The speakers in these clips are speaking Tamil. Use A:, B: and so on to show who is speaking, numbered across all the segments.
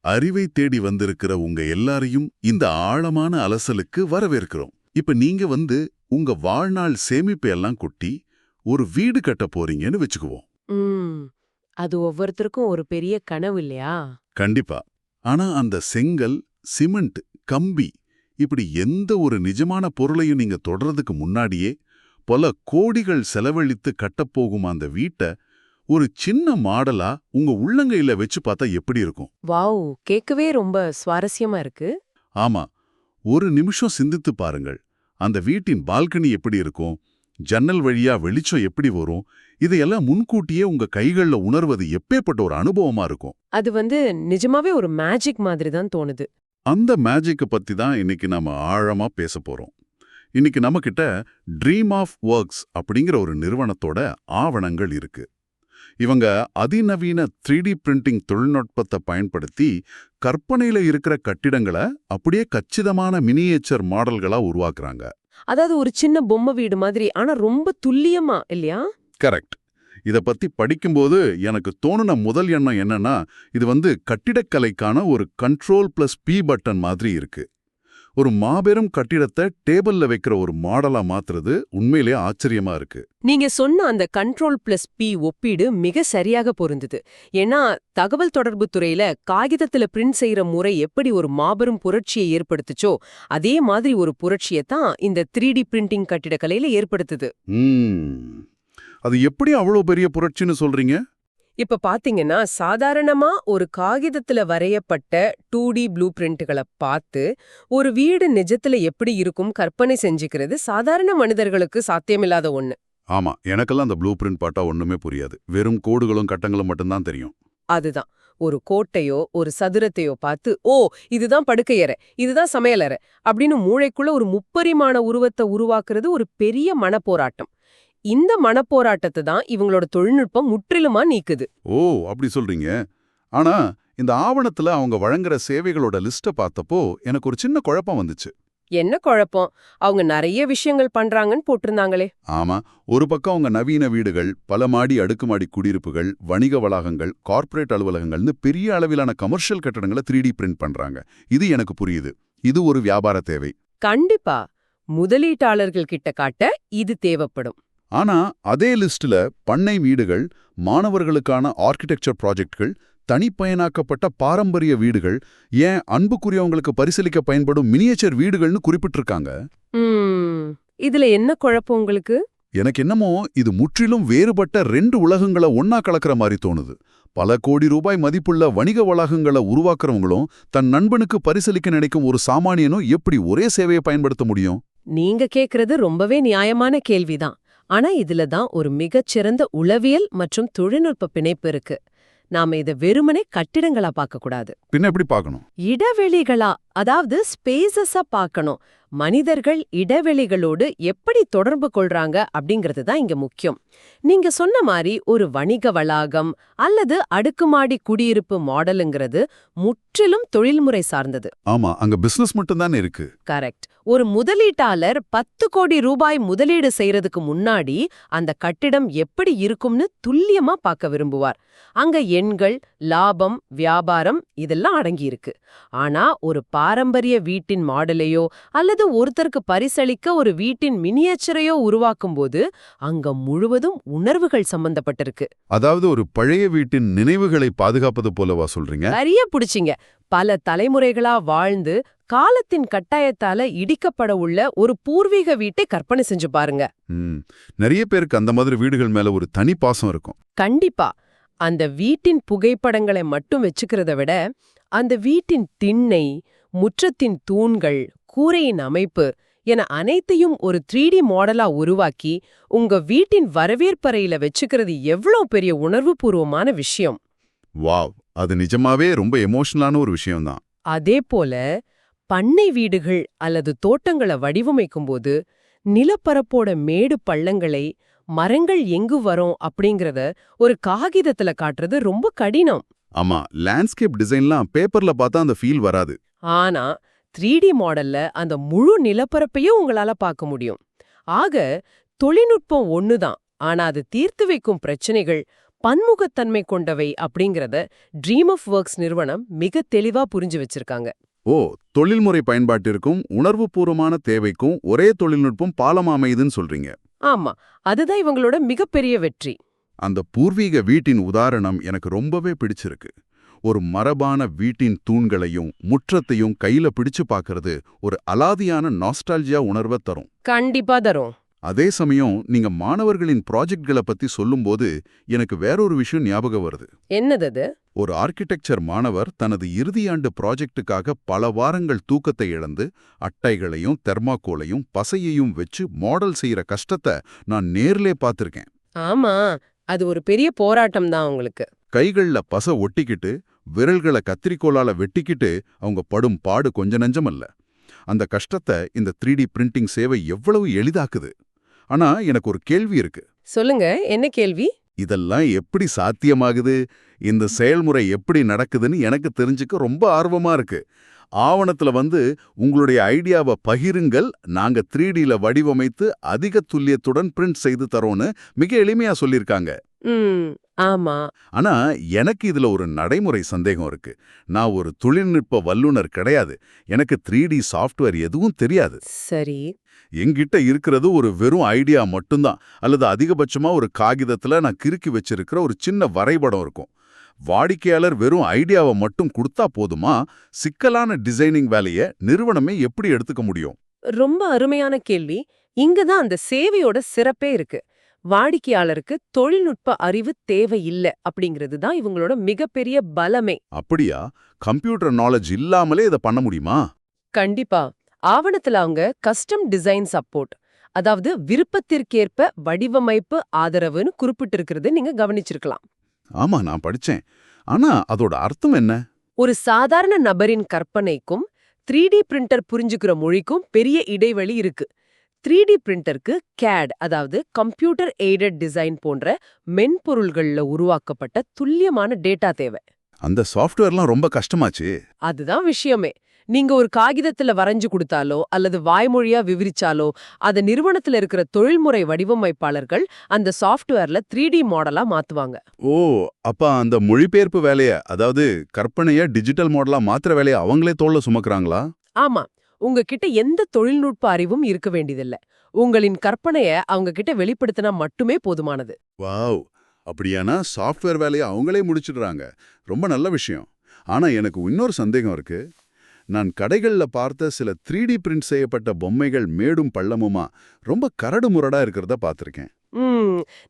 A: அறிவை தேடி வந்திருக்கிற உங்க எல்லாரையும் இந்த ஆழமான அலசலுக்கு வரவேற்கிறோம். இப்ப நீங்க உங்க வாழ்நாள் சேமிப்பையெல்லாம் கொட்டி ஒரு வீடு கட்ட போறீங்கன்னு வச்சுக்குவோம்.
B: ம் அது ஒவ்வொருத்தருக்கும் ஒரு பெரிய கனவு இல்லையா?
A: கண்டிப்பா. ஆனா அந்த செங்கல், சிமெண்ட், கம்பி இப்படி எந்த ஒரு நிஜமான பொருளையும் நீங்க தொடறதுக்கு முன்னாடியே பல கோடிகள் செலவழித்து கட்டப்போகும் அந்த வீட்டை ஒரு சின்ன மாடலா உங்க உள்ளங்கையில வச்சு பார்த்தா எப்படி இருக்கும்?
B: வாவ், கேட்கவே ரொம்ப சுவாரஸ்யமா இருக்கு.
A: ஆமா, ஒரு நிமிஷம் சிந்தித்து பாருங்கள். அந்த வீட்டின் பால்கனி எப்படி இருக்கும், ஜன்னல் வழியா வெளிச்சம் எப்படி வரும், இதையெல்லாம் முன்கூட்டியே உங்க கைகள்ல உணர்வது எப்பேற்பட்ட ஒரு அனுபவமா இருக்கும்.
B: அது நிஜமாவே ஒரு மேஜிக் மாதிரி தான் தோணுது.
A: அந்த மேஜிக்கை பத்தி தான் இன்னைக்கு நாம ஆழமா பேச போறோம். இன்னைக்கு நம்மகிட்ட ட்ரீம் ஆஃப் ஒர்க்ஸ் அப்படிங்கிற ஒரு நிறுவனத்தோட ஆவணங்கள் இருக்கு. இவங்க அதிநவீன 3D பிரிண்டிங் தொழில்நுட்பத்தை பயன்படுத்தி கற்பனையில இருக்கிற கட்டிடங்களை அப்படியே கச்சிதமான மினியேச்சர் மாடல்களா உருவாக்குறாங்க.
B: அதாவது ஒரு சின்ன பொம்மை வீடு மாதிரி, ஆனா ரொம்ப துல்லியமா இல்லையா?
A: கரெக்ட். இத பத்தி படிக்கும்போது எனக்கு தோணுன முதல் எண்ணம் என்னன்னா, இது கட்டிடக்கலைக்கான ஒரு Ctrl+P பட்டன் மாதிரி இருக்கு. ஒரு மாபெரும் கட்டிடத்தை டேபிள்ல வைக்கிற ஒரு மாடலா மாத்துறது உண்மையிலேயே ஆச்சரியமா இருக்கு.
B: நீங்க சொன்ன அந்த Ctrl+P ஒப்பீடு மிக சரியாக பொருந்தது. ஏன்னா தகவல் தொடர்பு துறையில காகிதத்துல பிரிண்ட் செய்யற முறை எப்படி ஒரு மாபெரும் புரட்சியை ஏற்படுத்துச்சோ, அதே மாதிரி ஒரு புரட்சியைத்தான் இந்த 3D பிரிண்டிங் கட்டிடக்கலையில ஏற்படுத்துது.
A: அது எப்படி அவ்வளவு பெரிய புரட்சின்னு சொல்றீங்க?
B: இப்ப பாத்தீங்கன்னா, சாதாரணமா ஒரு காகிதத்துல வரையப்பட்ட 2D ப்ளூ பிரிண்ட்களை பார்த்து ஒரு வீடு நிஜத்துல எப்படி இருக்கும் கற்பனை செஞ்சுக்கிறது சாதாரண மனிதர்களுக்கு சாத்தியமில்லாத ஒண்ணு.
A: ஆமா, எனக்கெல்லாம் அந்த ப்ளூ பிரிண்ட் பார்த்தா ஒண்ணுமே புரியாது. வெறும் கோடுகளும் கட்டங்களும் மட்டும்தான் தெரியும்.
B: அதுதான், ஒரு கோட்டையோ ஒரு சதுரத்தையோ பார்த்து, ஓ இதுதான் படுக்கையறை, இதுதான் சமையலறை அப்படின்னு மூளைக்குள்ள ஒரு முப்பரிமாண உருவத்தை உருவாக்குறது ஒரு பெரிய மனப்போராட்டம். இந்த மனப்போராட்டத்தை தான் இவங்களோட தொழில்நுட்பம் முற்றிலுமா நீக்குது.
A: ஓ, அப்படி சொல்றீங்க. ஆனா இந்த ஆவணத்துல அவங்க வழங்குற சேவைகளோட லிஸ்ட பார்த்தப்போ எனக்கு ஒரு சின்ன குழப்பம் வந்துச்சு.
B: என்ன குழப்பம்? அவங்க நிறைய விஷயங்கள் பண்றாங்கன்னு போட்டிருந்தாங்களே.
A: ஆமா, ஒரு பக்கம் அவங்க நவீன வீடுகள், பல மாடி அடுக்குமாடி குடியிருப்புகள், வணிக வளாகங்கள், கார்ப்பரேட் அலுவலகங்கள்னு பெரிய அளவிலான கமர்ஷியல் கட்டடங்களை 3D பிரிண்ட் பண்றாங்க. இது எனக்கு புரியுது. இது ஒரு வியாபார தேவை.
B: கண்டிப்பா முதலீட்டாளர்கள் கிட்ட காட்ட இது தேவைப்படும்.
A: ஆனா அதே லிஸ்ட்ல பண்ணை வீடுகள், மாணவர்களுக்கான ஆர்கிடெக்சர் ப்ராஜெக்ட்கள், தனிப்பயனாக்கப்பட்ட பாரம்பரிய வீடுகள், ஏன் அன்புக்குரியவங்களுக்கு பரிசீலிக்க பயன்படும் மினியேச்சர் வீடுகள்னு குறிப்பிட்டிருக்காங்க.
B: இதுல என்ன குழப்பம் உங்களுக்கு?
A: எனக்கு என்னமோ இது முற்றிலும் வேறுபட்ட 2 உலகங்களை ஒன்னா கலக்கிற மாதிரி தோணுது. பல கோடி ரூபாய் மதிப்புள்ள வணிக வளாகங்களை உருவாக்குறவங்களும் தன் நண்பனுக்கு பரிசீலிக்க நினைக்கும் ஒரு சாமானியனும் எப்படி ஒரே சேவையை பயன்படுத்த முடியும்?
B: நீங்க கேக்குறது ரொம்பவே நியாயமான கேள்விதான். ஆனா இதுல தான் ஒரு மிகச்சிறந்த உளவியல் மற்றும் தொழில்நுட்ப பிணைப்பு இருக்கு. நாம இத வெறுமனே கட்டிடங்களா பார்க்க கூடாது.
A: பின்ன எப்படி பார்க்கணும்?
B: இடவெளிகளா, அதாவது ஸ்பேசஸா பார்க்கணும். மனிதர்கள் இடைவெளிகளோடு எப்படி தொடர்பு கொள்றாங்க அப்படிங்கிறது தான் இங்க முக்கியம். நீங்க சொன்ன மாதிரி ஒரு வணிக வளாகம் அல்லது அடுக்குமாடி குடியிருப்பு மாடலுங்கிறது முற்றிலும் தொழில்முறை சார்ந்தது.
A: ஆமா, அங்க பிசினஸ் மட்டும்தானே இருக்கு.
B: கரெக்ட். ஒரு முதலீட்டாளர் 10 கோடி ரூபாய் முதலீடு செய்யறதுக்கு முன்னாடி அந்த கட்டிடம் எப்படி இருக்கும்னு துல்லியமா பார்க்க விரும்புவார். அங்க எண்கள், லாபம், வியாபாரம் இதெல்லாம் அடங்கியிருக்கு. ஆனா ஒரு பாரம்பரிய வீட்டின் மாடலையோ அல்லது ஒருத்தருக்கு பரிசளிக்க ஒரு வீட்டின் மினியேச்சரையோ உருவாக்கும் போது அங்க முழுவதும் உணர்வுகள் சம்பந்தப்பட்டிருக்கு.
A: அதாவது ஒரு பழைய வீட்டின் நினைவுகளை பாதுகாப்பது போலவா சொல்றீங்க?
B: சரியா புடிச்சிங்க. பல தலைமுறைகளா வாழ்ந்து காலத்தின் கட்டாயத்தால இடிக்கப்பட உள்ள ஒரு பூர்வீக வீட்டை கற்பனை செஞ்சு பாருங்க.
A: நிறைய பேருக்கு அந்த மாதிரி வீடுகள் மேல ஒரு தனி பாசம் இருக்கும்.
B: கண்டிப்பா. அந்த வீட்டின் புகைப்படங்களை மட்டும் வச்சுக்கிறத விட அந்த வீட்டின் திண்ணை, முற்றத்தின் தூண்கள், கூரையின் அமைப்பு என அனைத்தையும் ஒரு 3D மாடலா உருவாக்கி உங்க வீட்டின் வரவேற்பறையில வச்சுக்கிறது எவ்வளவு பெரிய உணர்வுபூர்வமான விஷயம்.
A: வாவ், அது நிஜமாவே ரொம்ப எமோஷனலான ஒரு விஷயம்தான்.
B: அதே போல பண்ணை வீடுகள் அல்லது தோட்டங்களை வடிவமைக்கும்போது நிலப்பரப்போட மேடு பள்ளங்களை, மரங்கள் எங்கு வரும் அப்படிங்கறத ஒரு காகிதத்துல காட்டுறது ரொம்ப கடினம்.
A: ஆமா, லேண்ட்ஸ்கேப் டிசைன்லாம் பேப்பர்ல பார்த்தா அந்த ஃபீல் வராது.
B: ஆனா 3D மாடல்ல அந்த முழு நிலப்பரப்பையும் உங்களால பார்க்க முடியும். ஆக தொழில்நுட்பம் ஒண்ணுதான், ஆனா அது தீர்த்து வைக்கும் பிரச்சனைகள் பன்முகத்தன்மை கொண்டவை அப்படிங்கறத ட்ரீம் ஆஃப் ஒர்க்ஸ் நிறுவனம் மிக தெளிவா புரிஞ்சு வச்சிருக்காங்க.
A: ஓ, தொழில்முறை பயன்பாட்டிற்கும் உணர்வுபூர்வமான தேவைக்கும் ஒரே தொழில்நுட்பம் பாலம் அமையுதுன்னு சொல்றீங்க.
B: ஆமா, அதுதான் இவங்களோட மிகப்பெரிய வெற்றி.
A: அந்த பூர்வீக வீட்டின் உதாரணம் எனக்கு ரொம்பவே பிடிச்சிருக்கு. ஒரு மரபான வீட்டின் தூண்களையும் முற்றத்தையும் கையில பிடிச்சு பார்க்கறது ஒரு அலாதியான நாஸ்டால்ஜியா உணர்வை தரும்.
B: கண்டிப்பா தரும்.
A: அதே சமயம் நீங்க மாணவர்களின் ப்ராஜெக்ட்களை பத்தி சொல்லும்போது எனக்கு வேறொரு விஷயம் ஞாபகம் வருது.
B: என்னது அது?
A: ஒரு ஆர்க்கிடெக்சர் மாணவர் தனது இறுதியாண்டு ப்ராஜெக்டுக்காக பல வாரங்கள் தூக்கத்தை இழந்து அட்டைகளையும் தெர்மாக்கோலையும் பசையையும் வச்சு மாடல் செய்யற கஷ்டத்தை நான் நேர்லே பார்த்திருக்கேன்.
B: ஆமா, அது ஒரு பெரிய போராட்டம் தான் உங்களுக்கு.
A: கைகள்ல பசை ஒட்டிக்கிட்டு விரல்களை கத்திரிக்கோலால வெட்டிக்கிட்டு அவங்க படும் பாடு கொஞ்ச நஞ்சமல்ல. அந்த கஷ்டத்தை இந்த 3D பிரிண்டிங் சேவை எவ்வளவு எளிதாக்குது. ஆனா எனக்கு ஒரு கேள்வி இருக்கு.
B: சொல்லுங்க, என்ன கேள்வி?
A: இதெல்லாம் எப்படி சாத்தியமாகுது, இந்த செயல்முறை எப்படி நடக்குதுன்னு எனக்கு தெரிஞ்சுக்க ரொம்ப ஆர்வமா இருக்கு. ஆவணத்துல உங்களுடைய ஐடியாவை பகிருங்கள், நாங்க 3Dல வடிவமைத்து அதிக துல்லியத்துடன் பிரிண்ட் செய்து தரோன்னு மிக எளிமையா சொல்லியிருக்காங்க.
B: ஆமா.
A: ஆனா எனக்கு இதுல ஒரு நடைமுறை சந்தேகம் இருக்கு. நான் ஒரு தொழில்நுட்ப வல்லுனர் கிடையாது. எனக்கு 3D சாஃப்ட்வேர் எதுவும் தெரியாது.
B: சரி.
A: என்கிட்ட இருக்கிறது ஒரு வெறும் ஐடியா மட்டும்தான், அல்லது அதிகபட்சமா ஒரு காகிதத்துல நான் கிறுக்கி வச்சிருக்கிற ஒரு சின்ன வரைபடம் இருக்கும். வாடிக்கையாளர் வெறும் ஐடியாவை மட்டும் கொடுத்தா போதுமா? சிக்கலான டிசைனிங் வேலையை நிறுவனமே எப்படி எடுத்துக்க முடியும்?
B: ரொம்ப அருமையான கேள்வி. இங்கதான் அந்த சேவையோட சிறப்பே இருக்கு. வாடிக்கையாளருக்கு தொழில்நுட்ப அறிவு தேவையில்ல அப்படிங்கிறது தான் இவங்களோட மிகப்பெரிய பலமே.
A: அப்படியா? கம்ப்யூட்டர் நாலேஜ் இல்லாமலே இதை பண்ண முடியுமா?
B: கண்டிப்பா. ஆவணத்துல அவங்க கஸ்டம் டிசைன் சப்போர்ட், அதாவது விருப்பத்திற்கேற்ப வடிவமைப்பு ஆதரவுன்னு குறிப்பிட்டிருக்கிறது நீங்க கவனிச்சிருக்கலாம்.
A: ஆமா, நான் படிச்சேன். ஆனா அதோட அர்த்தம் என்ன?
B: ஒரு சாதாரண நபரின் கற்பனைக்கும் 3D பிரிண்டர் புரிஞ்சுக்கிற மொழிக்கும் பெரிய இடைவெளி இருக்கு. 3D பிரிண்டருக்கு CAD, அதாவது கம்ப்யூட்டர் எய்டட் டிசைன் போன்ற மென்பொருள்கள்ல உருவாக்கப்பட்ட துல்லியமான டேட்டா தேவை.
A: அந்த சாஃப்ட்வேர்லாம் ரொம்ப கஷ்டமாச்சு.
B: அதுதான் விஷயமே. நீங்க ஒரு காகிதத்துல வரைஞ்சு கொடுத்தாலோ அல்லது வாய்மொழியா விவரிச்சாலோ அத நிறுவனத்துல இருக்கிற தொழில்முறை வடிவமைப்பாளர்கள் அந்த சாஃப்ட்வேர்ல 3D மாடலா மாத்துவாங்க.
A: ஓ, அப்ப அந்த மொழிபெயர்ப்பு வேலைய, அதாவது கற்பனைய டிஜிட்டல் மாடலா மாத்துற வேலைய அவங்களே தோள்ல சுமக்குறாங்களா?
B: ஆமா, உங்ககிட்ட எந்த தொழில்நுட்ப அறிவும் இருக்க வேண்டியதில்ல. உங்களின் கற்பனைய அவங்க கிட்ட வெளிப்படுத்தினா மட்டுமே போதுமானது.
A: வாவ், அப்படியானா சாஃப்ட்வேர் வேலையை அவங்களே முடிச்சிடுறாங்க. ரொம்ப நல்ல விஷயம். ஆனா எனக்கு இன்னொரு சந்தேகம் இருக்கு. நான் கடைகள்ல பார்த்த சில 3D பிரிண்ட் செய்யப்பட்ட பொம்மைகள் மேடும் பள்ளமுமா ரொம்ப கரடு முரடா இருக்கிறத பார்த்திருக்கேன்.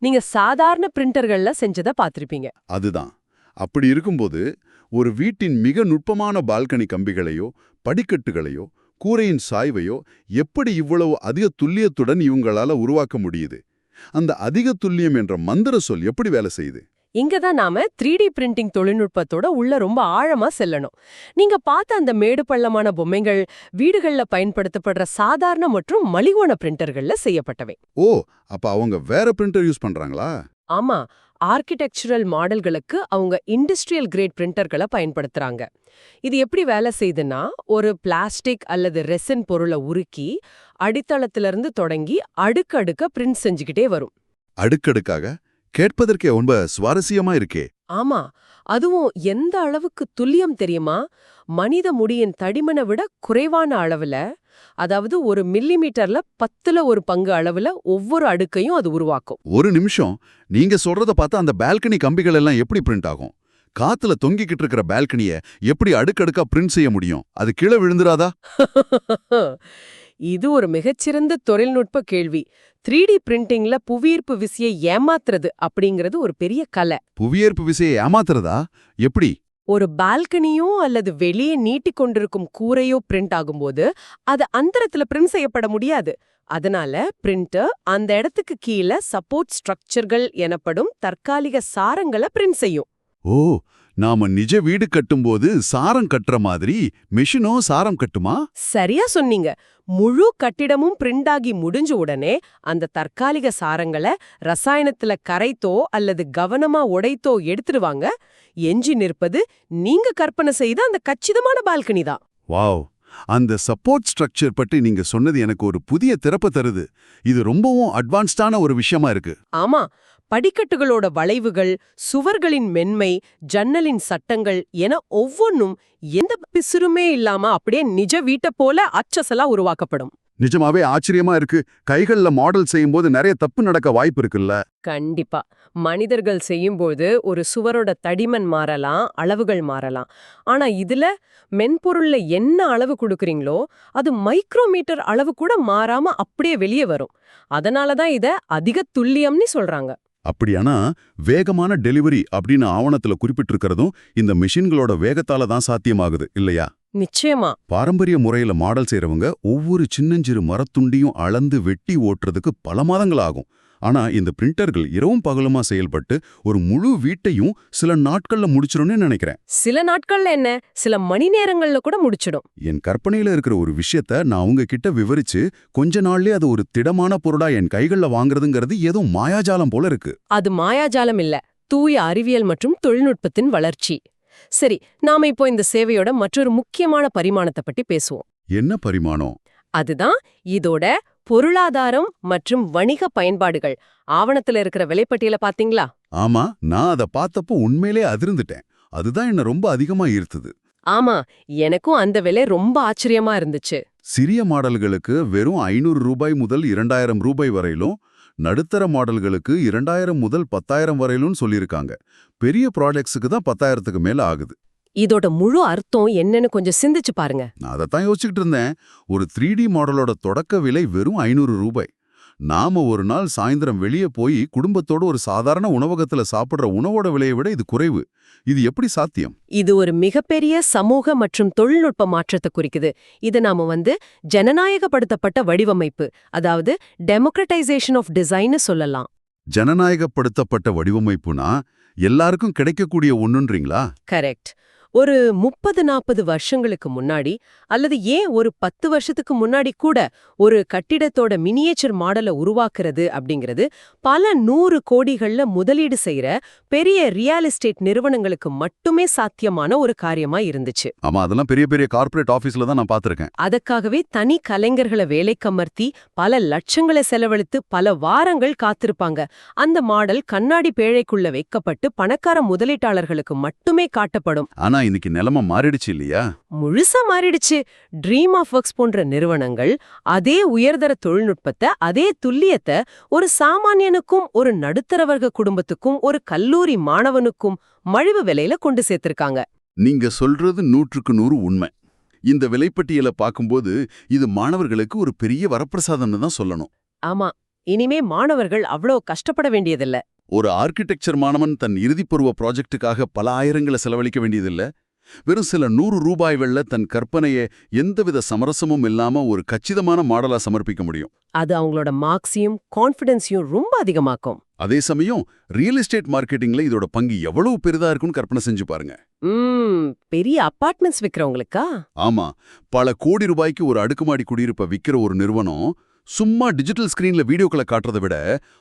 B: நீங்க சாதாரண பிரிண்டர்கள்ல செஞ்சத பார்த்திருப்பீங்க.
A: அதுதான். அப்படி இருக்கும்போது ஒரு வீட்டின் மிக நுட்பமான பால்கனி கம்பிகளையோ படிக்கட்டுகளையோ கூரையின் சாய்வையோ எப்படி இவ்வளவு அதிக துல்லியத்துடன் இவங்களால உருவாக்க முடியுது? அந்த அதிக துல்லியம் என்ற மந்திர சொல் எப்படி வேலை செய்யுது?
B: இங்கதான் நாம 3D பிரிண்டிங் தொழில்நுட்பத்தோட உள்ள ரொம்ப ஆழமா செல்லணும். நீங்க பார்த்த அந்த மேடு பள்ளமான பொம்மைகள் வீடுகள்ல பயன்படுத்தப்படுற சாதாரண மற்றும் மலிவான பிரிண்டர்கள்ல செய்யப்பட்டவை.
A: ஓ, அப்ப அவங்க வேற பிரிண்டர் யூஸ் பண்றாங்களா?
B: ஆமா, ஆர்கிடெக்சரல் மாடல்களுக்கு அவங்க இண்டஸ்ட்ரியல் கிரேட் பிரிண்டர்களை பயன்படுத்துறாங்க. இது எப்படி வேலை செய்யுதுன்னா, ஒரு பிளாஸ்டிக் அல்லது ரெசின் பொருளை உருக்கி அடித்தளத்திலிருந்து தொடங்கி அடுக்கடுக்க பிரிண்ட் செஞ்சுக்கிட்டே வரும்.
A: அடுக்கடுக்காக? கேட்பதற்கே ரொம்ப சுவாரஸ்யமா இருக்கே.
B: ஆமா, அதுவும் எந்த அளவுக்கு துல்லியம் தெரியுமா? மனித முடியின் தடிமனை விட குறைவான அளவுல, அதாவது 1 மில்லிமீட்டர்ல 10ல 1 பங்கு அளவுல ஒவ்வொரு அடுக்கையும் அது உருவாக்கும்.
A: ஒரு நிமிஷம், நீங்க சொல்றத பார்த்தா அந்த பால்கனி கம்பிகள் எல்லாம் எப்படி பிரிண்ட் ஆகும்? காத்துல தொங்கிக்கிட்டு இருக்கிற பால்கனிய எப்படி அடுக்கடுக்கா பிரிண்ட் செய்ய முடியும்? அது கீழே விழுந்துராதா?
B: இது ஒரு மிகச்சிறந்த தொழில்நுட்ப கேள்வி. 3D பிரிண்டிங்ல புவியீர்ப்பு விசையை ஏமாத்துறது அப்படிங்கிறது ஒரு பெரிய கலை.
A: புவியீர்ப்பு விசையை ஏமாத்துறதா? எப்படி?
B: ஒரு பால்கனியோ அல்லது வெளியே நீட்டிக் கொண்டிருக்கும் கூரையோ பிரிண்ட் ஆகும்போது அது அந்தரத்துல பிரிண்ட் செய்யப்பட முடியாது. அதனால பிரிண்டர் அந்த இடத்துக்கு கீழே சப்போர்ட் ஸ்ட்ரக்சர்கள் எனப்படும் தற்காலிக சாரங்களை பிரிண்ட் செய்யும்.
A: ஓ, நாம நிஜ வீடு கட்டும்போது சாரம் கட்டுற மாதிரி மெஷினோ சாரம் கட்டுமா?
B: சரியா சொன்னீங்க. முழு கட்டிடமும் பிரிண்ட் ஆகி முடிஞ்ச உடனே அந்த தற்காலிக சாரங்களை ரசாயனத்துல கரைத்தோ அல்லது கவனமா உடைத்தோ எடுத்துடுவாங்க. எஞ்சி நிற்பது நீங்க கற்பனை செய்த அந்த கச்சிதமான பால்கனி தான்.
A: வாவ், அந்த சப்போர்ட் ஸ்ட்ரக்சர் பற்றி நீங்க சொன்னது எனக்கு ஒரு புதிய திறப்பு தருது. இது ரொம்பவும் அட்வான்ஸ்டான ஒரு விஷயமா இருக்கு.
B: ஆமா, படிக்கட்டுகளோட வளைவுகள், சுவர்களின் மென்மை, ஜன்னலின் சட்டங்கள் என ஒவ்வொன்னும் எந்த பிசுறுமே இல்லாம அப்படியே நிஜ வீட்டை போல அச்சசலா உருவாக்கப்படும்.
A: நிஜமாவே ஆச்சரியமா இருக்கு. கைகள்ல மாடல் செய்யும்போது நிறைய தப்பு நடக்க வாய்ப்பு இருக்குல்ல.
B: கண்டிப்பா. மனிதர்கள் செய்யும்போது ஒரு சுவரோட தடிமன் மாறலாம், அளவுகள் மாறலாம். ஆனா இதுல மென்பொருள்ல என்ன அளவு கொடுக்கறீங்களோ அது மைக்ரோமீட்டர் அளவு கூட மாறாம அப்படியே வெளியே வரும். அதனாலதான் இத அதிக துல்லியம்னு சொல்றாங்க.
A: அப்படியானா வேகமான டெலிவரி அப்படின்னு ஆவணத்துல குறிப்பிட்டிருக்கிறதும் இந்த மிஷின்களோட வேகத்தால தான் சாத்தியமாகுது இல்லையா?
B: நிச்சயமா.
A: பாரம்பரிய முறையில மாடல் செய்றவங்க ஒவ்வொரு சின்னஞ்சிறு மரத்துண்டியும் அளந்து வெட்டி ஓட்டுறதுக்கு பல மாதங்கள் ஆகும். ஆனா இந்த பிரிண்டர்கள் இரவும் பகலுமா செயல்பட்டு ஒரு முழு வீட்டையும் சில நாட்கள்ல முடிச்சிடும்னு நினைக்கிறேன்.
B: சில நாட்கள்ல என்ன, சில மணி நேரங்கள்ல கூட முடிச்சிடும்.
A: என் கற்பனையில இருக்கிற ஒரு விஷயத்த நான் உங்ககிட்ட விவரிச்சு கொஞ்ச நாள்லயே அது ஒரு திடமான பொருளா என் கைகள்ல வாங்குறதுங்கிறது ஏதோ மாயாஜாலம் போல இருக்கு.
B: அது மாயாஜாலம் இல்ல, தூய அறிவியல் மற்றும் தொழில்நுட்பத்தின் வளர்ச்சி. சரி, நாம இப்போ இந்த சேவையோட மற்றொரு முக்கியமான பரிமாணத்தை பத்தி பேசுவோம்.
A: என்ன பரிமாணம்?
B: அதுதான் இதோட பொருளாதாரம் மற்றும் வணிக பயன்பாடுகள். ஆவணத்துல இருக்கிற விலைப்பட்டியல பாத்தீங்களா?
A: ஆமா, நான் அத பார்த்தப்போ உண்மையிலே அதிர்ந்துட்டேன். அதுதான் என்ன ரொம்ப அதிகமா ஈர்த்தது.
B: ஆமா, எனக்கும் அந்த விலை ரொம்ப ஆச்சரியமா இருந்துச்சு.
A: சிறிய மாடல்களுக்கு வெறும் 500 ரூபாய் முதல் 2000 ரூபாய் வரையிலும், நடுத்தர மாடல்களுக்கு 2000 முதல் 10,000 வரையிலும் சொல்லியிருக்காங்க. பெரிய ப்ராடக்ட்ஸுக்கு தான் 10,000க்கு மேல ஆகுது.
B: இதோட முழு அர்த்தம் என்னன்னு கொஞ்சம் சிந்திச்சு பாருங்க.
A: நான் அதைத்தான் யோசிச்சுக்கிட்டு இருந்தேன். ஒரு 3D மாடலோட தொடக்க விலை வெறும் 500 ரூபாய். நாம ஒரு நாள் சாயந்தரம் வெளியே போய் குடும்பத்தோட ஒரு சாதாரண உணவகத்துல சாப்பிடுற உணவோட விலையை விட இது குறைவு. இது எப்படி சாத்தியம்?
B: இது ஒரு மிகப்பெரிய சமூக மற்றும் தொழில்நுட்ப மாற்றத்தை குறிக்குது. இது நாம ஜனநாயகப்படுத்தப்பட்ட வடிவமைப்பு, அதாவது டெமோக்ரட்டைசேஷன் ஆஃப் டிசைன் சொல்லலாம்.
A: ஜனநாயகப்படுத்தப்பட்ட வடிவமைப்புனா எல்லாருக்கும் கிடைக்கக்கூடிய ஒண்ணுன்றீங்களா?
B: கரெக்ட். ஒரு 30-40 வருஷங்களுக்கு முன்னாடி, அல்லது ஏன் ஒரு 10 வருஷத்துக்கு முன்னாடி கூட ஒரு கட்டிடத்தோட மினியேச்சர் மாடலை உருவாக்குறது அப்படிங்கிறது பல 100 கோடிகள்ல முதலீடு செய்யற பெரிய ரியல் எஸ்டேட் நிறுவனங்களுக்கு மட்டுமே சாத்தியமான ஒரு காரியமா இருந்துச்சு.
A: ஆமா, அதெல்லாம் பெரிய பெரிய கார்ப்பரேட் ஆபீஸ்ல தான் நான் பார்த்திருக்கேன்.
B: அதுக்காகவே தனி கலைஞர்களை வேலைக்கமர்த்தி பல லட்சங்களை செலவழித்து பல வாரங்கள் காத்திருப்பாங்க. அந்த மாடல் கண்ணாடி பேழைக்குள்ள வைக்கப்பட்டு பணக்கார முதலீட்டாளர்களுக்கு மட்டுமே காட்டப்படும்.
A: ஆனா இன்னைக்கு நிலைமை மாறிடுச்சு இல்லையா?
B: முழுசா மாறிடுச்சு. ட்ரீம் ஆஃப் ஒர்க்ஸ் போன்ற நிறுவனங்கள் அதே உயர்தர தொழில்நுட்பத்தை, அதே துல்லியத்தை ஒரு சாமானியனுக்கும் ஒரு நடுத்தர வர்க்க குடும்பத்துக்கும் ஒரு கல்லூரி மாணவனுக்கும் மலிவு விலையில கொண்டு சேர்த்திருக்காங்க.
A: நீங்க சொல்றது 100க்கு 100 உண்மை. இந்த விலைப்பட்டியலை பார்க்கும்போது இது மாணவர்களுக்கு ஒரு பெரிய வரப்பிரசாதம்னு தான் சொல்லணும்.
B: ஆமா, இனிமே மாணவர்கள் அவ்வளோ கஷ்டப்பட வேண்டியதில்ல.
A: ஒரு ஆர்கிடெக்சர் மாணவன் தன் இறுதிப்பருவ ப்ராஜெக்டுக்காக பல ஆயிரங்களை செலவழிக்க வேண்டியதில்லை. வெறும் சில 100 ரூபாய்கள்ல தன் கற்பனையை எந்தவித சமரசமும் இல்லாம ஒரு கச்சிதமான மாடலா சமர்ப்பிக்க முடியும்.
B: அது அவங்களோட மார்க்ஸையும் கான்ஃபிடன்ஸையும் ரொம்ப அதிகமாக்கும்.
A: அதே சமயம் ரியல் எஸ்டேட் மார்க்கெட்டிங்ல இதோட பங்கு எவ்வளவு பெரிதா இருக்குன்னு கற்பனை செஞ்சு பாருங்க.
B: பெரிய அபார்ட்மெண்ட்ஸ் விக்கிறவங்களுக்கா?
A: ஆமா, பல கோடி ரூபாய்க்கு ஒரு அடுக்குமாடி குடியிருப்பை விக்கிற ஒரு நிறுவனம் சும்மா டிஜிட்டல் ஸ்கிரீன்ல வீடியோக்களை காட்டுறதை விட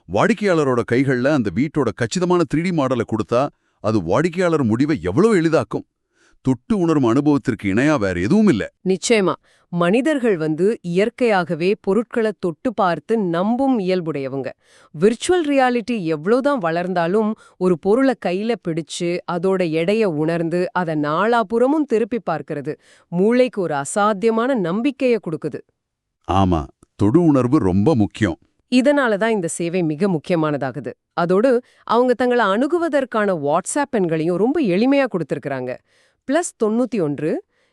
A: வாடிக்கையாளரோட கைகள்ல அந்த வீட்டோட கச்சிதமான 3D மாடலை கொடுத்தா அது வாடிக்கையாளர் முடிவை எவ்வளவு எளிதாக்கும். தொட்டு உணரும் அனுபவத்திற்கு இணையா வேற எதுவும் இல்ல.
B: நிச்சயமா. மனிதர்கள் இயற்கையாகவே பொருட்களை தொட்டு பார்த்து நம்பும் இயல்புடையவங்க. விர்ச்சுவல் ரியாலிட்டி எவ்வளவுதான் வளர்ந்தாலும் ஒரு பொருளை கையில பிடிச்சு அதோட எடைய உணர்ந்து அதை நாலாபுறமும் திருப்பி பார்க்கிறது மூளைக்கு ஒரு அசாத்தியமான நம்பிக்கையை கொடுக்குது.
A: ஆமா, தொடு உணர்வு ரொம்ப முக்கியம்.
B: இதனாலதான் இந்த சேவை மிக முக்கியமானதாகுது. அதோடு அவங்க தங்களை அணுகுவதற்கான வாட்ஸ்அப் எண்களையும் ரொம்ப எளிமையா கொடுத்திருக்கிறாங்க. +91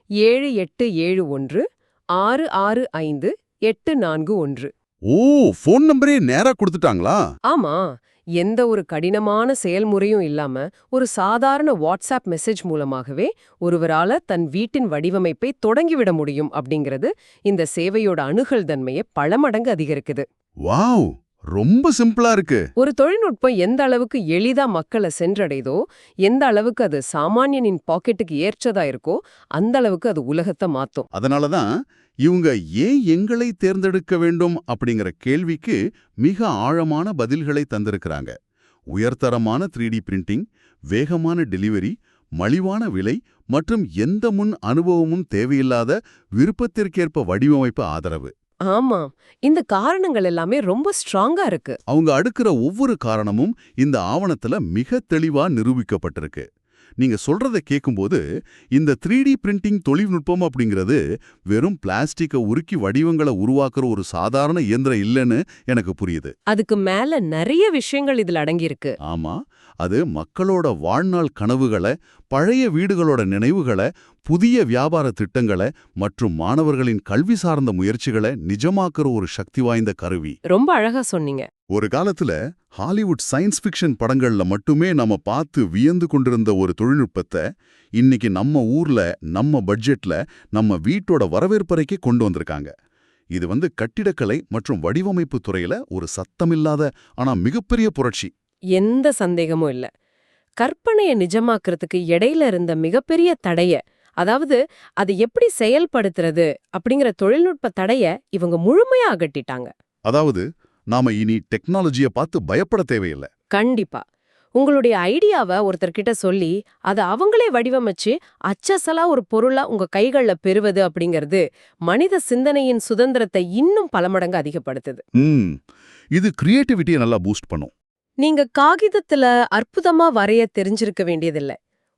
B: 7871 665 841.
A: ஓ, ஃபோன் நம்பரே நேரா கொடுத்துட்டாங்களா?
B: ஆமா, எந்த ஒரு கடினமான செயல்முறையும் இல்லாம ஒரு சாதாரண வாட்ஸ்அப் மெசேஜ் மூலமாகவே ஒருவரால தன் வீட்டின் வடிவமைப்பை தொடங்கிவிட முடியும் அப்படிங்கிறது இந்த சேவையோட அணுகல் தன்மையை பல மடங்கு அதிகரிக்குது.
A: வாவ், ரொம்ப சிம்பிளா இருக்கு.
B: ஒரு தொழில்நுட்பம் எந்த அளவுக்கு எளிதா மக்களை சென்றடைதோ, எந்த அளவுக்கு அது சாமானியனின் பாக்கெட்டுக்கு ஏற்றதா இருக்கோ அந்த அளவுக்கு அது உலகத்தை மாத்தும்.
A: அதனாலதான் இவங்க ஏன் எங்களை தேர்ந்தெடுக்க வேண்டும் அப்படிங்கிற கேள்விக்கு மிக ஆழமான பதில்களை தந்திருக்கிறாங்க. உயர்தரமான 3D பிரிண்டிங், வேகமான டெலிவரி, மலிவான விலை மற்றும் எந்த முன் அனுபவமும் தேவையில்லாத விருப்பத்திற்கேற்ப வடிவமைப்பு ஆதரவு.
B: ஆமா, இந்த காரணங்கள் எல்லாமே ரொம்ப ஸ்ட்ராங்கா இருக்கு.
A: அவங்க அடுக்குற ஒவ்வொரு காரணமும் இந்த ஆவணத்துல மிக தெளிவா நிரூபிக்கப்பட்டிருக்கு. நீங்க சொல்றத கேட்கும்போது இந்த 3D பிரிண்டிங் தொழில்நுட்பம் அப்படிங்கிறது வெறும் பிளாஸ்டிக்கை உருக்கி வடிவங்களை உருவாக்குற ஒரு சாதாரண இயந்திரம் இல்லைன்னு எனக்கு புரியுது.
B: அதுக்கு மேல நிறைய விஷயங்கள் இதுல அடங்கியிருக்கு.
A: ஆமா, அது மக்களோட வாழ்நாள் கனவுகளை, பழைய வீடுகளோட நினைவுகளை, புதிய வியாபார திட்டங்களை மற்றும் மாணவர்களின் கல்வி சார்ந்த முயற்சிகளை நிஜமாக்குற ஒரு சக்தி வாய்ந்த கருவி.
B: ரொம்ப அழகா சொன்னீங்க.
A: ஒரு காலத்துல ஹாலிவுட் சயின்ஸ் ஃபிக்ஷன் படங்கள்ல மட்டுமே நம்ம பார்த்து வியந்து கொண்டிருந்த ஒரு தொழில்நுட்பத்தை இன்னைக்கு நம்ம ஊர்ல, நம்ம பட்ஜெட்ல, நம்ம வீட்டோட வரவேற்பறைக்கே கொண்டு வந்திருக்காங்க. இது கட்டிடக்கலை மற்றும் வடிவமைப்பு துறையில ஒரு சத்தமில்லாத ஆனா மிகப்பெரிய புரட்சி.
B: எந்த சந்தேகமும் இல்ல. கற்பனைய நிஜமாக்குறதுக்கு இடையில இருந்த மிகப்பெரிய தடைய, அதாவது அதை எப்படி செயல்படுத்துறது அப்படிங்கிற தொழில்நுட்ப தடைய இவங்க முழுமையா அகற்றிட்டாங்க.
A: அதாவது நாம இனி டெக்னாலஜியை பார்த்து பயப்பட தேவையில்லை.
B: கண்டிப்பா. உங்களுடைய ஐடியாவை ஒருத்தர்கிட்ட சொல்லி அதை அவங்களே வடிவமைச்சு அச்சசலா ஒரு பொருளா உங்க கைகள்ல பெறுவது அப்படிங்கிறது மனித சிந்தனையின் சுதந்திரத்தை இன்னும் பல மடங்கு அதிகப்படுத்துது.
A: இது கிரியேட்டிவிட்டியை நல்லா பூஸ்ட் பண்ணும்.
B: நீங்க காகிதத்துல அற்புதமா வரைய தெரிஞ்சிருக்க வேண்டியதில்ல.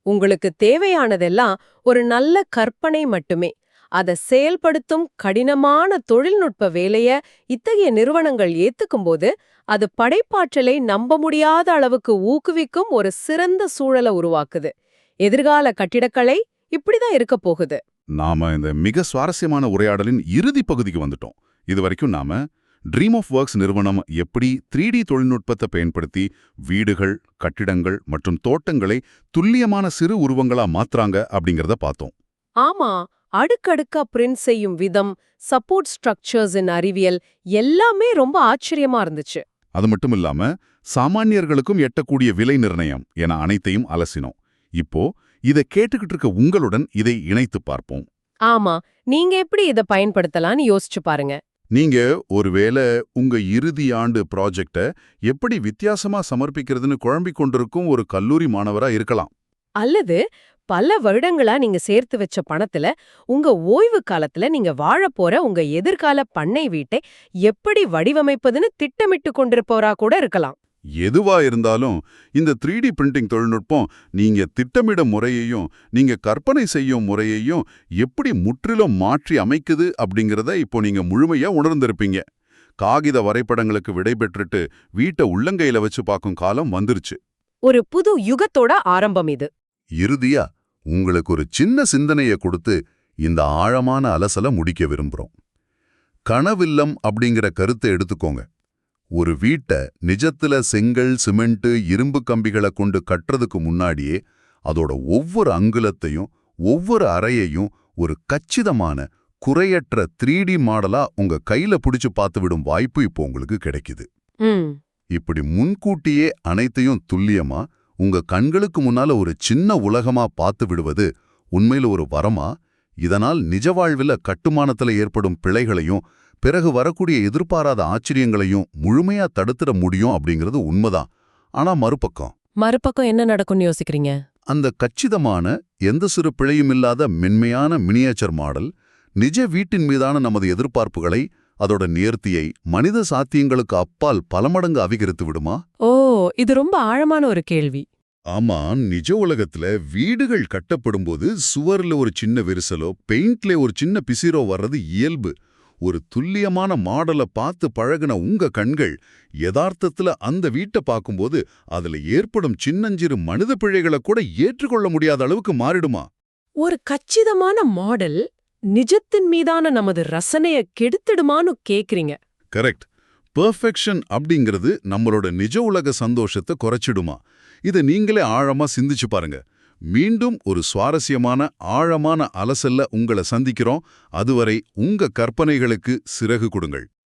B: உங்களுக்கு தேவையானதெல்லாம் ஒரு நல்ல கற்பனை மட்டுமே. அதை செயல்படுத்தும் கடினமான தொழில்நுட்ப வேலைய இத்தகைய நிறுவனங்கள் ஏத்துக்கும்போது அது படைப்பாற்றலை நம்ப முடியாத அளவுக்கு ஊக்குவிக்கும் ஒரு சிறந்த சூழலை உருவாக்குது. எதிர்கால கட்டிடக்கலை இப்படிதான் இருக்க போகுது.
A: நாம இந்த மிக சுவாரஸ்யமான உரையாடலின் இறுதி பகுதிக்கு வந்துட்டோம். இதுவரைக்கும் நாம ட்ரீம் ஆஃப் ஒர்க்ஸ் நிறுவனம் எப்படி 3D தொழில்நுட்பத்தை பயன்படுத்தி வீடுகள், கட்டிடங்கள் மற்றும் தோட்டங்களை துல்லியமான சிறு உருவங்களா மாத்துறாங்க அப்படிங்கறத பார்த்தோம்.
B: ஆமா, அடுக்கடுக்கா பிரிண்ட் செய்யும் விதம், சப்போர்ட் ஸ்ட்ரக்சர்ஸின் அறிவியல் எல்லாமே ரொம்ப ஆச்சரியமா இருந்துச்சு.
A: அது மட்டும் இல்லாம சாமானியர்களுக்கும் எட்டக்கூடிய விலை நிர்ணயம் என அனைத்தையும் அலசினோம். இப்போ இதை கேட்டுக்கிட்டு இருக்க உங்களுடன் இதை இணைத்து பார்ப்போம்.
B: ஆமா, நீங்க எப்படி இதை பயன்படுத்தலாம்னு யோசிச்சு பாருங்க.
A: நீங்க ஒருவேளை உங்க இறுதி ஆண்டு ப்ராஜெக்ட எப்படி வித்தியாசமா சமர்ப்பிக்கிறதுன்னு குழம்பிக் கொண்டிருக்கும் ஒரு கல்லூரி மாணவரா இருக்கலாம்.
B: அல்லது பல வருடங்களா நீங்க சேர்த்து வச்ச பணத்துல உங்க ஓய்வு காலத்துல நீங்க வாழப்போற உங்க எதிர்கால பண்ணை வீட்டை எப்படி வடிவமைப்பதுன்னு திட்டமிட்டு கொண்டிருப்பவரா கூட இருக்கலாம்.
A: எதுவா இருந்தாலும் இந்த 3D பிரிண்டிங் தொழில்நுட்பம் நீங்க திட்டமிடும் முறையையும் நீங்க கற்பனை செய்யும் முறையையும் எப்படி முற்றிலும் மாற்றி அமைக்குது அப்படிங்கறத இப்போ நீங்க முழுமையா உணர்ந்திருப்பீங்க. காகித வரைபடங்களுக்கு விடை பெற்றுட்டு வீட்டை உள்ளங்கையில வச்சு பார்க்கும் காலம் வந்துருச்சு.
B: ஒரு புது யுகத்தோட ஆரம்பம் இது.
A: இறுதியா உங்களுக்கு ஒரு சின்ன சிந்தனையை கொடுத்து இந்த ஆழமான அலசலை முடிக்க விரும்புறோம். கனவில்லம் அப்படிங்கிற கருத்தை எடுத்துக்கோங்க. ஒரு வீட்டை நிஜத்துல செங்கல், சிமெண்ட், இரும்பு கம்பிகளை கொண்டு கட்டுறதுக்கு முன்னாடியே அதோட ஒவ்வொரு அங்குலத்தையும் ஒவ்வொரு அறையையும் ஒரு கச்சிதமான குறையற்ற 3D மாடலா உங்க கையில பிடிச்சு பார்த்து விடும் வாய்ப்பு இப்போ உங்களுக்கு கிடைக்குது. இப்படி முன்கூட்டியே அனைத்தையும் துல்லியமா உங்க கண்களுக்கு முன்னால ஒரு சின்ன உலகமா பார்த்து விடுவது உண்மையில ஒரு வரமா? இதனால் நிஜ வாழ்வில கட்டுமானத்துல ஏற்படும் பிழைகளையும் பிறகு வரக்கூடிய எதிர்பாராத ஆச்சரியங்களையும் முழுமையா தடுத்துட முடியும் அப்படிங்கிறது உண்மைதான். ஆனா மறுபக்கம்
B: என்ன நடக்கும்னு யோசிக்கிறீங்க?
A: அந்த கச்சிதமான எந்த சிறு பிழையும் இல்லாத மென்மையான மினியேச்சர் மாடல் நிஜ வீட்டின் மீதான நமது எதிர்பார்ப்புகளை, அதோட நேர்த்தியை மனித சாத்தியங்களுக்கு அப்பால் பல மடங்கு அவிகரித்து விடுமா?
B: இது ரொம்ப ஆழமான ஒரு கேள்வி.
A: ஆமா, நிஜ உலகத்துல வீடுகள் கட்டப்படும்போது சுவர்ல ஒரு சின்ன விரிசலோ பெயிண்ட்ல ஒரு சின்ன பிசிரோ வர்றது இயல்பு. ஒரு துல்லியமான மாடலை பார்த்து பழகுன உங்க கண்கள் யதார்த்தத்துல அந்த வீட்டை பார்க்கும்போது அதுல ஏற்படும் சின்னஞ்சிறு மனித பிழைகளை கூட ஏற்றுக்கொள்ள முடியாத அளவுக்கு மாறிடுமா?
B: ஒரு கச்சிதமான மாடல் நிஜத்தின் மீதான நமது ரசனைய கெடுத்துடுமான்னு கேக்குறீங்க.
A: கரெக்ட். பெர்ஃபெக்ஷன் அப்படிங்கிறது நம்மளோட நிஜ உலக சந்தோஷத்தை குறைச்சிடுமா? இதை நீங்களே ஆழமா சிந்திச்சு பாருங்க. மீண்டும் ஒரு சுவாரஸ்யமான ஆழமான அலசல்ல உங்களை சந்திக்கிறோம். அதுவரை உங்க கற்பனைகளுக்கு சிறகு கொடுங்கள்.